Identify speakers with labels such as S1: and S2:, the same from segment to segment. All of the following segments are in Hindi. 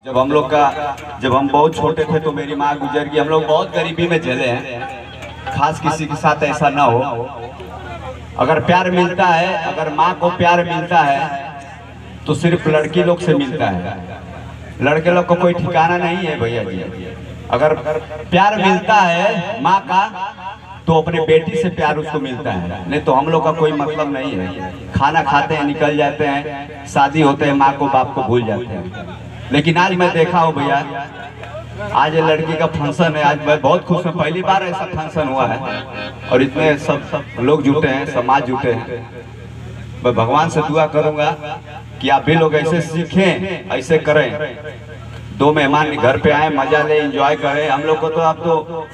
S1: जब हम बहुत छोटे थे तो मेरी माँ गुजर गई। हम लोग बहुत गरीबी में झेले हैं, खास किसी के साथ ऐसा ना हो। अगर प्यार मिलता है, अगर माँ को प्यार मिलता है तो सिर्फ लड़की लोग से मिलता है, लड़के लोग को कोई ठिकाना नहीं है भैया जी। अगर प्यार मिलता है माँ का तो अपने बेटी से प्यार उसको मिलता है, नहीं तो हम लोग का कोई मतलब नहीं है। खाना खाते हैं, निकल जाते हैं, शादी होते हैं, माँ को बाप को भूल जाते हैं। लेकिन आज मैं देखा हूँ भैया, आज ये लड़की का फंक्शन है, आज मैं बहुत खुश हूँ। पहली बार ऐसा फंक्शन हुआ है और इतने सब लोग जुटे हैं, समाज जुटे हैं। मैं भगवान से दुआ करूंगा कि आप भी लोग ऐसे सीखें, ऐसे करें। दो मेहमान घर पे आए, मजा ले, एंजॉय करें। हम लोग को तो अब तो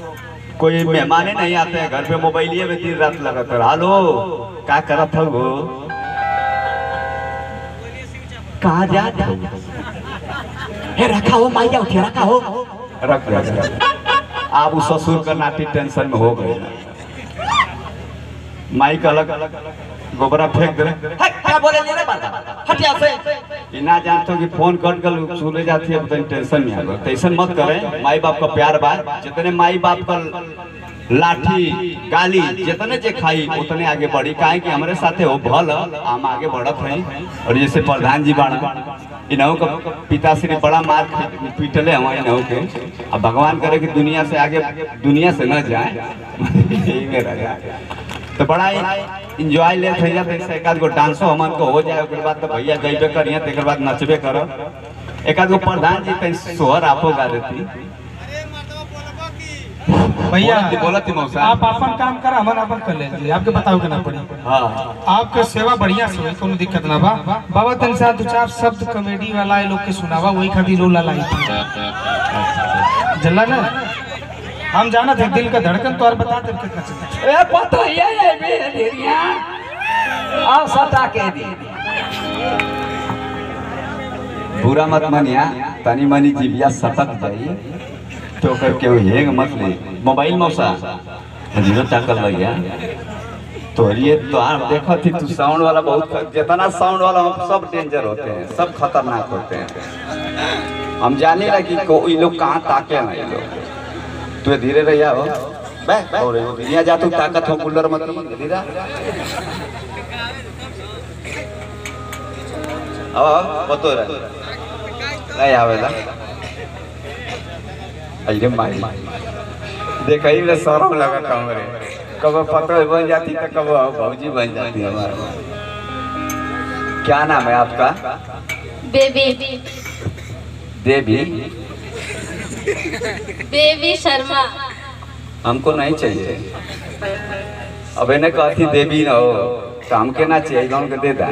S1: कोई मेहमान ही नहीं आते हैं घर पे, मोबाइल में दिन रात लगा कर हेलो क्या करत हो, कहाँ जाते हो, रखा हो माइया उठे, रखा हो, रख आप उस ससुर का नाटी टेंशन में हो गए। माई का अलग गोबरा फेंक दे, क्या बोले हटिया से ना जानते हो कि फोन कट कर सुने जाती है, तो टेंशन में आ गए। टेंशन मत करें, माई बाप का प्यार बार, जितने माई बाप का लाठी गाली जितने जे खाई उतने आगे बढ़ी। काहे कि हमारे साथे हो भल हम आगे बढ़त हैं। और जैसे प्रधान जी बाड़ा, इन्हों का पिताश्री बड़ा मार पीटले हमारे इन्हों के, अब भगवान करे कि दुनिया से आगे, दुनिया से न जाए। तो बड़ा इंजॉय ले थे जाते, एक आध गो डांसो हमन को हो जाए, उसके बाद तो भैया गईबे करिए, तो बाद नचबे करो। एक आध गो प्रधान जी तन सोहर आपो गा देती
S2: भैया।
S1: बोलत मौसा
S2: आप अपन काम कर, हमन अपन कर ले, आपके बताओ के ना पड़ी।
S1: हां
S2: आपके सेवा बढ़िया से होई, कोनो दिक्कत ना बा। बाबा तन साथ दो चार शब्द कॉमेडी वाला है लोग के सुनावा, वही खातिर लो लाई थी जल्ला ना। हम जाना थे दिल का धड़कन तो और बता दे कितना चलता
S3: ए पता ये बे धीरिया आ सटा के दी।
S1: बुरा मत मनिया, तनी मनी जीविया सटक जाई तो करके हेंग मत ले। मोबाइल मौसा जीरो ताकल भैया तो ये तो आप देखो थी तू साउंड वाला बहुत, जितना साउंड वाला हम सब डेंजर होते हैं, सब खतरनाक होते हैं। हम जाने लगी कोई लोग कहाँ ताके ना, ये लोग तू धीरे रहिया हो और दुनिया जा तू ताकत हो कुल्लर मत धीरे। अब बतो नहीं आवेला अरे माई देख ही शर्म लगा कमरे, कब पतो बन जाती तो कब भौजी बन जाती हमारा। क्या नाम है आपका?
S4: बेबी।
S1: देवी?
S4: बेबी शर्मा।
S1: हमको नहीं चाहिए। अब इन्हें कहती देवी ना हो तो हमके ना चाहिए, गाँव के दे दा।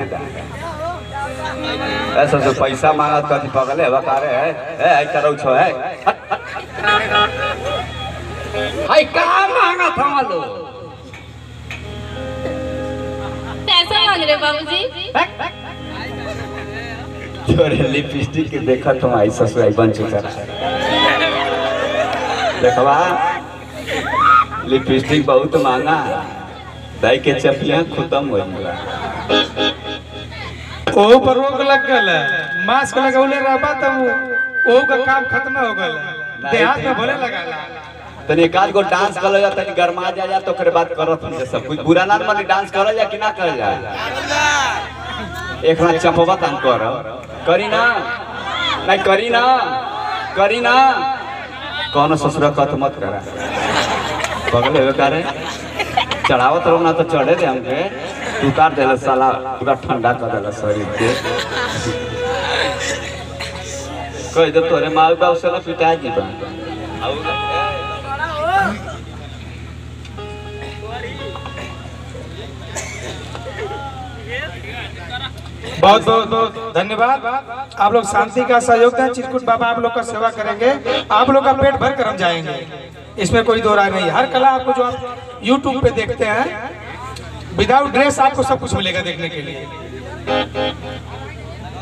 S1: ऐसा जो पैसा मांगा कभी पगले बकारे है करो छो है हाय कहाँ मांगा था मालूम?
S4: पैसा मांग रहे बाबूजी?
S1: छोरे लिपस्टिक के देखा तुम आई ससुराई बन चुका देखवा, लिपस्टिक बहुत महंगा, दाई के चपिया खत्म हो गया।
S2: ओ पर रोक लग गल, मास्क लगौले रहबा तब ओ का काम खत्म हो गल। देहात में भले लगाला
S1: तनी एक आध गो डांस कर जा, तनी गरमा जा तो ओकरे बात करत हम सब कुछ बुरा ना माने। डांस कर जा कि ना कर जा, एक ना चंपवा काम कर करी ना, नहीं करी ना, करी ना कौन ससुरा कत मत करा पगले हो करे चढ़ावत रहो ना तो चढ़े दे हमके, उतार देला साला पूरा ठंडा कर देला शरीर के। कह दे तोरे माँ बाप से ना पिटा जी बा
S2: बहुत बहुत धन्यवाद। आप लोग शांति का सहयोग दें, चिरकुट बाबा आप लोग का सेवा करेंगे, आप लोग का पेट भर कर हम जाएंगे, इसमें कोई दो राय नहीं। हर कला आपको जो आप YouTube पे देखते हैं, विदाउट ड्रेस आपको सब कुछ मिलेगा देखने के लिए।